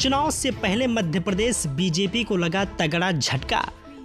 चुनाव से पहले मध्य प्रदेश बीजेपी को लगा तगड़ा झटका।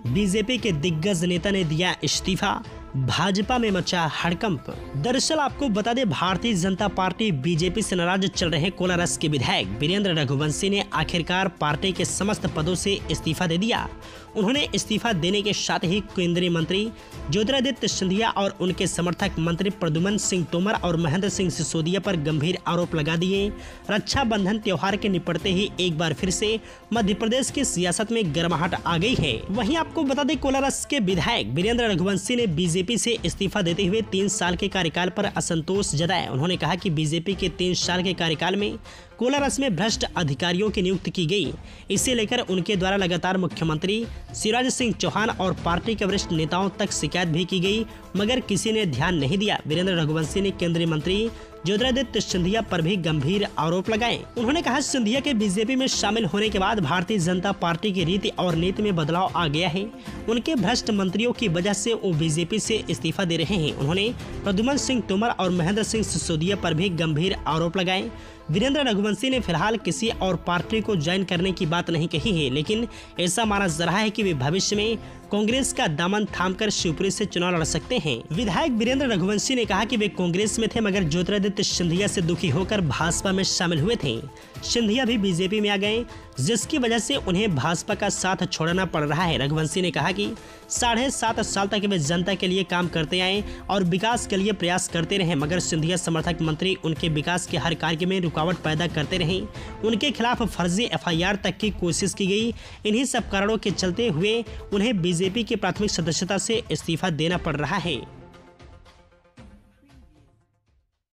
बीजेपी के दिग्गज नेता ने दिया इस्तीफा, भाजपा में मचा हड़कंप। दरअसल आपको बता दें, भारतीय जनता पार्टी बीजेपी से नाराज चल रहे कोलारस के विधायक वीरेंद्र रघुवंशी ने आखिरकार पार्टी के समस्त पदों से इस्तीफा दे दिया। उन्होंने इस्तीफा देने के साथ ही केंद्रीय मंत्री ज्योतिरादित्य सिंधिया और उनके समर्थक मंत्री प्रद्युम्न सिंह तोमर और महेंद्र सिंह सिसोदिया पर गंभीर आरोप लगा दिए। रक्षाबंधन त्योहार के निपटते ही एक बार फिर से मध्य प्रदेश की सियासत में गर्माहट आ गई है। वहीं आपको बता दें, कोलारस के विधायक वीरेंद्र रघुवंशी ने बीजेपी से इस्तीफा देते हुए 3 साल के कार्यकाल पर असंतोष जताया। उन्होंने कहा कि बीजेपी के 3 साल के कार्यकाल में कोलारस में भ्रष्ट अधिकारियों की नियुक्ति की गई। इसे लेकर उनके द्वारा लगातार मुख्यमंत्री शिवराज सिंह चौहान और पार्टी के वरिष्ठ नेताओं तक शिकायत भी की गई, मगर किसी ने ध्यान नहीं दिया। वीरेंद्र रघुवंशी ने केंद्रीय मंत्री ज्योतिरादित्य सिंधिया पर भी गंभीर आरोप लगाए। उन्होंने कहा, सिंधिया के बीजेपी में शामिल होने के बाद भारतीय जनता पार्टी की रीति और नीति में बदलाव आ गया है। उनके भ्रष्ट मंत्रियों की वजह से वो बीजेपी से इस्तीफा दे रहे हैं। उन्होंने प्रद्युम्न सिंह तोमर और महेंद्र सिंह सिसोदिया पर भी गंभीर आरोप लगाए। वीरेंद्र रघुवंशी ने फिलहाल किसी और पार्टी को ज्वाइन करने की बात नहीं कही है, लेकिन ऐसा माना जा रहा है कि वे भविष्य में कांग्रेस का दामन थामकर शिवपुरी से चुनाव लड़ सकते हैं। विधायक वीरेंद्र रघुवंशी ने कहा कि वे कांग्रेस में थे, मगर ज्योतिरादित्य सिंधिया से दुखी होकर भाजपा में शामिल हुए थे। सिंधिया भी बीजेपी में आ गए, जिसकी वजह से उन्हें भाजपा का साथ छोड़ना पड़ रहा है। रघुवंशी ने कहा कि 7.5 साल तक वे जनता के लिए काम करते आए और विकास के लिए प्रयास करते रहे, मगर सिंधिया समर्थक मंत्री उनके विकास के हर कार्य में रुकावट पैदा करते रहे। उनके खिलाफ फर्जी FIR तक की कोशिश की गई। इन्हीं सब कारणों के चलते हुए उन्हें बीजेपी की प्राथमिक सदस्यता से इस्तीफा देना पड़ रहा है।